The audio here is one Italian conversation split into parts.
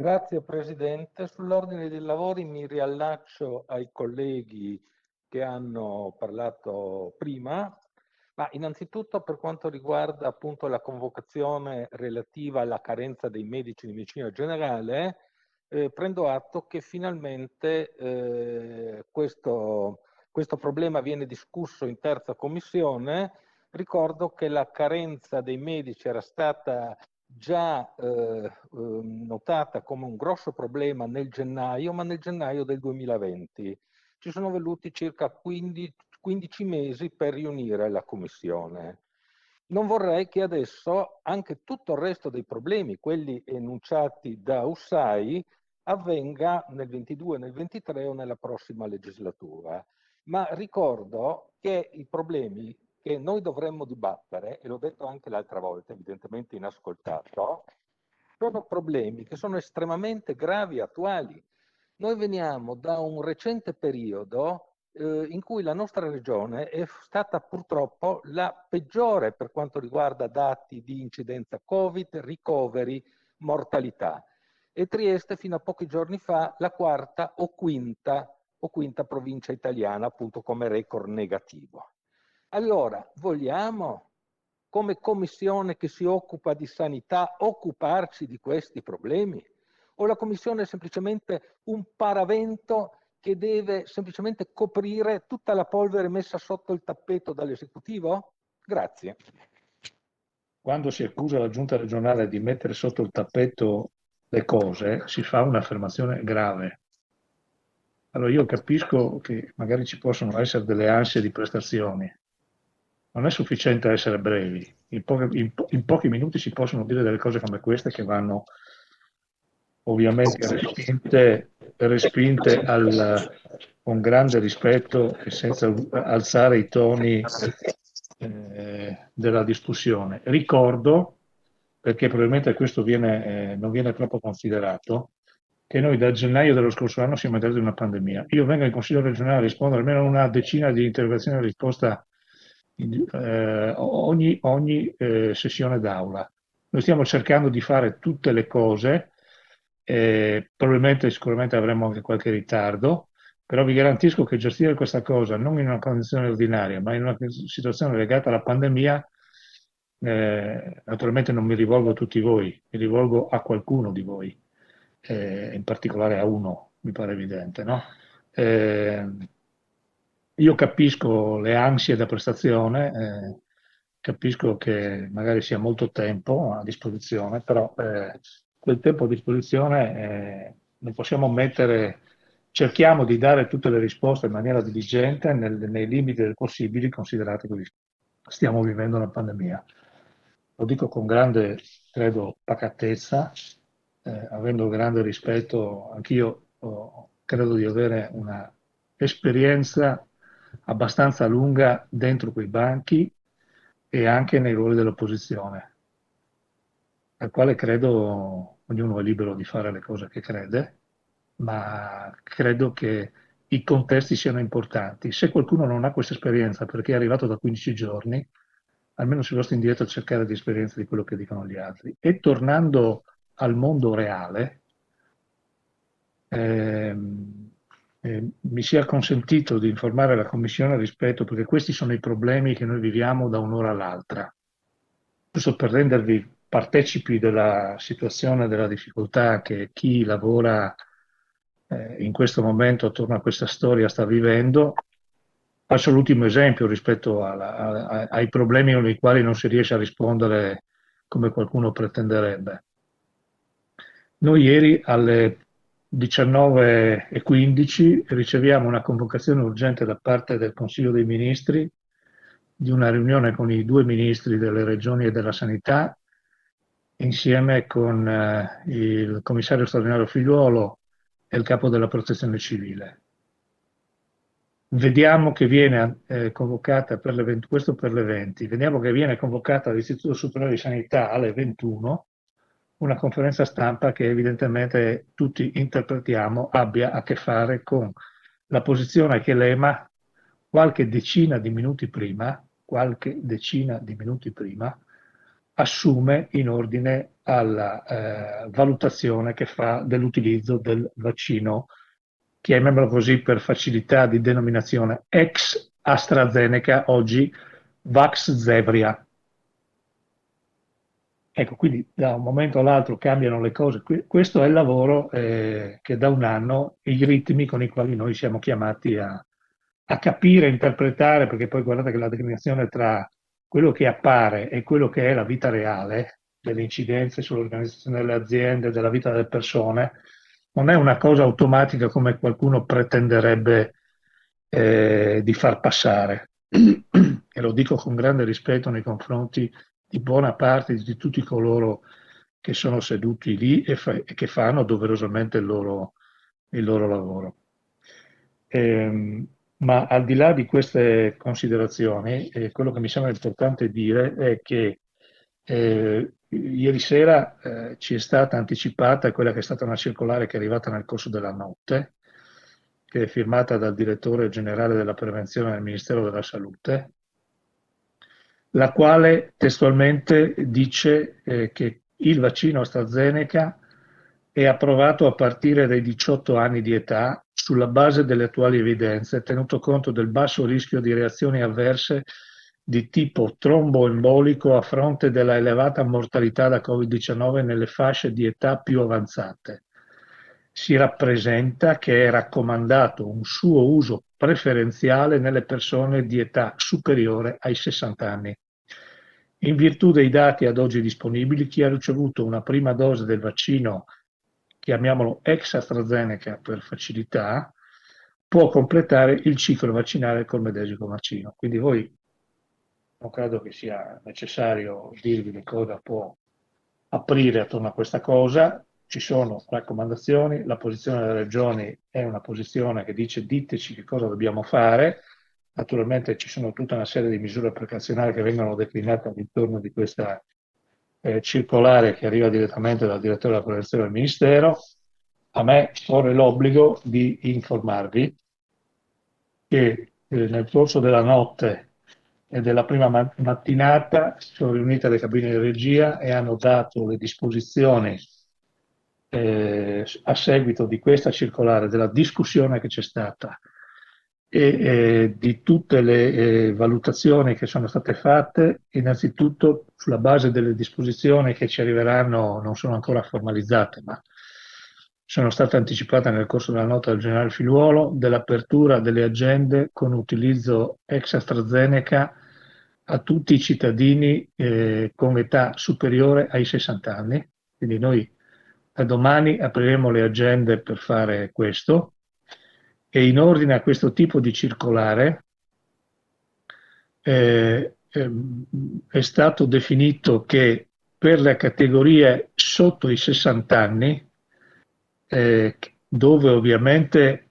Grazie Presidente. Sull'ordine dei lavori mi riallaccio ai colleghi che hanno parlato prima, ma innanzitutto per quanto riguarda appunto la convocazione relativa alla carenza dei medici di medicina generale, prendo atto che finalmente questo problema viene discusso in terza commissione. Ricordo che la carenza dei medici era stata già notata come un grosso problema nel gennaio, ma nel gennaio del 2020. Ci sono voluti circa 15 mesi per riunire la commissione. Non vorrei che adesso anche tutto il resto dei problemi, quelli enunciati da Ussai, avvenga nel 22, nel 23 o nella prossima legislatura. Ma ricordo che i problemi che noi dovremmo dibattere, e l'ho detto anche l'altra volta, evidentemente inascoltato, sono problemi che sono estremamente gravi e attuali. Noi veniamo da un recente periodo in cui la nostra regione è stata purtroppo la peggiore per quanto riguarda dati di incidenza Covid, ricoveri, mortalità. E Trieste fino a pochi giorni fa la quarta o quinta provincia italiana, appunto come record negativo. Allora, vogliamo, come commissione che si occupa di sanità, occuparci di questi problemi? O la commissione è semplicemente un paravento che deve semplicemente coprire tutta la polvere messa sotto il tappeto dall'esecutivo? Grazie. Quando si accusa la giunta regionale di mettere sotto il tappeto le cose, si fa un'affermazione grave. Allora io capisco che magari ci possono essere delle ansie di prestazioni. Non è sufficiente essere brevi. In pochi minuti si possono dire delle cose come queste che vanno ovviamente respinte con grande rispetto e senza alzare i toni della discussione. Ricordo, perché probabilmente questo non viene troppo considerato, che noi da gennaio dello scorso anno siamo entrati in una pandemia. Io vengo in Consiglio regionale a rispondere almeno a una decina di interrogazioni e risposta ogni sessione d'aula. Noi stiamo cercando di fare tutte le cose, sicuramente avremo anche qualche ritardo, però vi garantisco che gestire questa cosa non in una condizione ordinaria, ma in una situazione legata alla pandemia, naturalmente non mi rivolgo a tutti voi, mi rivolgo a qualcuno di voi, in particolare a uno, mi pare evidente, no? Io capisco le ansie da prestazione, capisco che magari sia molto tempo a disposizione, però quel tempo a disposizione lo possiamo mettere, cerchiamo di dare tutte le risposte in maniera diligente nei limiti del possibile, considerato che stiamo vivendo una pandemia. Lo dico con grande, credo, pacatezza, avendo grande rispetto, anch'io credo di avere una esperienza abbastanza lunga dentro quei banchi e anche nei ruoli dell'opposizione, al quale credo ognuno è libero di fare le cose che crede, ma credo che i contesti siano importanti. Se qualcuno non ha questa esperienza perché è arrivato da 15 giorni, almeno si basta indietro a cercare di esperienza di quello che dicono gli altri. E tornando al mondo reale, mi sia consentito di informare la Commissione rispetto, perché questi sono i problemi che noi viviamo da un'ora all'altra. Giusto per rendervi partecipi della situazione, della difficoltà che chi lavora in questo momento attorno a questa storia sta vivendo, faccio l'ultimo esempio rispetto ai problemi con i quali non si riesce a rispondere come qualcuno pretenderebbe. Noi ieri alle 19:15 riceviamo una convocazione urgente da parte del Consiglio dei Ministri di una riunione con i due ministri delle regioni e della sanità, insieme con il commissario straordinario Figliuolo e il capo della protezione civile. Vediamo che viene convocata per le 20, questo per le 20, vediamo che viene convocata all'Istituto Superiore di Sanità alle 21 una conferenza stampa che evidentemente tutti interpretiamo abbia a che fare con la posizione che l'EMA qualche decina di minuti prima assume in ordine alla valutazione che fa dell'utilizzo del vaccino, chiamiamolo così per facilità di denominazione, ex AstraZeneca, oggi Vaxzevria. Ecco, quindi da un momento all'altro cambiano le cose. Questo è il lavoro che da un anno, i ritmi con i quali noi siamo chiamati a capire, interpretare, perché poi guardate che la declinazione tra quello che appare e quello che è la vita reale, delle incidenze sull'organizzazione delle aziende, della vita delle persone, non è una cosa automatica come qualcuno pretenderebbe di far passare. E lo dico con grande rispetto nei confronti di buona parte di tutti coloro che sono seduti lì e che fanno doverosamente il loro lavoro. Ma al di là di queste considerazioni, quello che mi sembra importante dire è che ieri sera ci è stata anticipata quella che è stata una circolare che è arrivata nel corso della notte, che è firmata dal direttore generale della prevenzione del Ministero della Salute, la quale testualmente dice che il vaccino AstraZeneca è approvato a partire dai 18 anni di età sulla base delle attuali evidenze, tenuto conto del basso rischio di reazioni avverse di tipo tromboembolico a fronte della elevata mortalità da Covid-19 nelle fasce di età più avanzate. Si rappresenta che è raccomandato un suo uso preferenziale nelle persone di età superiore ai 60 anni. In virtù dei dati ad oggi disponibili, chi ha ricevuto una prima dose del vaccino, chiamiamolo ex AstraZeneca per facilità, può completare il ciclo vaccinale col medesimo vaccino. Quindi voi non credo che sia necessario dirvi che cosa può aprire attorno a questa cosa. Ci sono raccomandazioni, la posizione delle regioni è una posizione che dice diteci che cosa dobbiamo fare. Naturalmente ci sono tutta una serie di misure precauzionali che vengono declinate all'intorno di questa circolare che arriva direttamente dal direttore della prevenzione del Ministero. A me corre l'obbligo di informarvi che nel corso della notte e della prima mattinata si sono riunite le cabine di regia e hanno dato le disposizioni a seguito di questa circolare, della discussione che c'è stata e di tutte le valutazioni che sono state fatte, innanzitutto sulla base delle disposizioni che ci arriveranno, non sono ancora formalizzate, ma sono state anticipate nel corso della nota del generale Figliuolo, dell'apertura delle agende con utilizzo ex AstraZeneca a tutti i cittadini con età superiore ai 60 anni. Quindi noi da domani apriremo le agende per fare questo e in ordine a questo tipo di circolare è stato definito che per le categorie sotto i 60 anni, dove ovviamente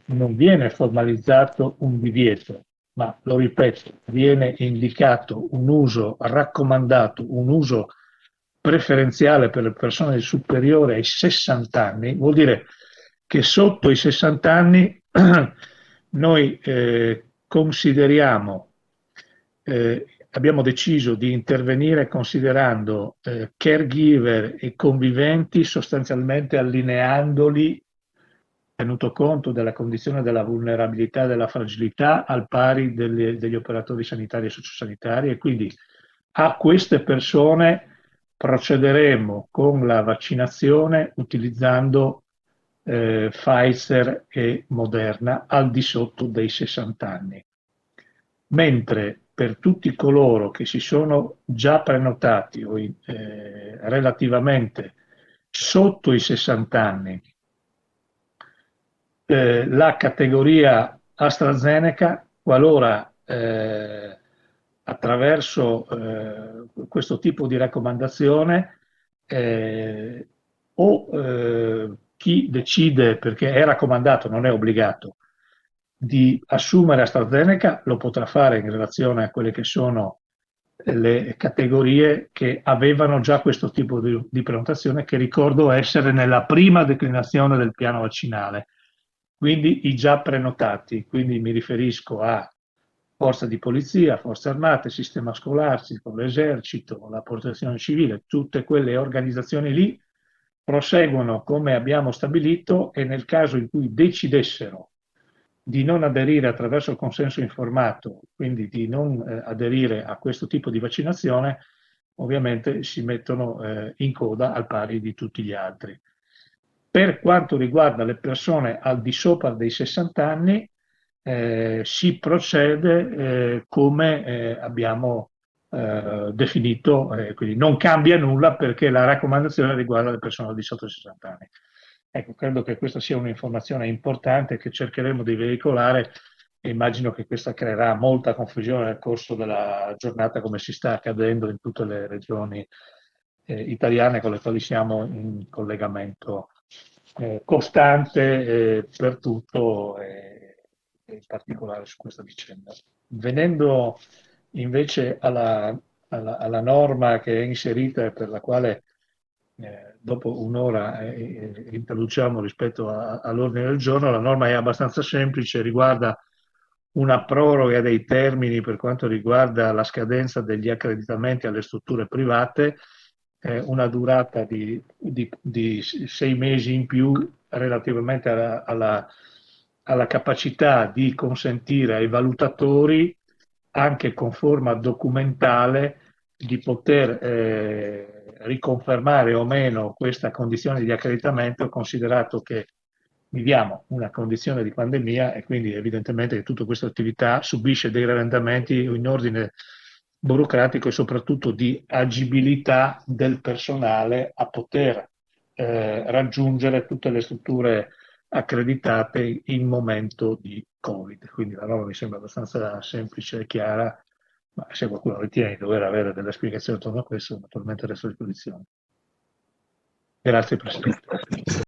non viene formalizzato un divieto, ma lo ripeto, viene indicato un uso raccomandato, un uso preferenziale per le persone superiori ai 60 anni, vuol dire che sotto i 60 anni noi consideriamo, abbiamo deciso di intervenire considerando caregiver e conviventi sostanzialmente allineandoli, tenuto conto della condizione della vulnerabilità e della fragilità al pari degli operatori sanitari e sociosanitari, e quindi a queste persone procederemo con la vaccinazione utilizzando Pfizer e Moderna al di sotto dei 60 anni. Mentre per tutti coloro che si sono già prenotati o relativamente sotto i 60 anni, la categoria AstraZeneca, qualora attraverso questo tipo di raccomandazione chi decide, perché è raccomandato, non è obbligato, di assumere AstraZeneca lo potrà fare in relazione a quelle che sono le categorie che avevano già questo tipo di prenotazione, che ricordo essere nella prima declinazione del piano vaccinale, quindi i già prenotati, quindi mi riferisco a forza di polizia, forze armate, sistema scolastico, l'esercito, la protezione civile, tutte quelle organizzazioni lì proseguono come abbiamo stabilito e nel caso in cui decidessero di non aderire attraverso il consenso informato, quindi di non aderire a questo tipo di vaccinazione, ovviamente si mettono in coda al pari di tutti gli altri. Per quanto riguarda le persone al di sopra dei 60 anni, si procede come abbiamo definito, quindi non cambia nulla perché la raccomandazione riguarda le persone al di sotto dei 60 anni. Ecco, credo che questa sia un'informazione importante che cercheremo di veicolare e immagino che questa creerà molta confusione nel corso della giornata, come si sta accadendo in tutte le regioni italiane con le quali siamo in collegamento costante per tutto e in particolare su questa vicenda. Venendo invece alla norma che è inserita e per la quale dopo un'ora introduciamo rispetto all'ordine del giorno, la norma è abbastanza semplice, riguarda una proroga dei termini per quanto riguarda la scadenza degli accreditamenti alle strutture private, una durata di 6 mesi in più relativamente alla capacità di consentire ai valutatori, anche con forma documentale, di poter riconfermare o meno questa condizione di accreditamento, considerato che viviamo una condizione di pandemia e quindi evidentemente che tutta questa attività subisce dei rallentamenti in ordine burocratico e soprattutto di agibilità del personale a poter raggiungere tutte le strutture accreditate in momento di Covid. Quindi la norma mi sembra abbastanza semplice e chiara, ma se qualcuno ritiene di dover avere delle spiegazioni attorno a questo, naturalmente resto a disposizione. Grazie Presidente.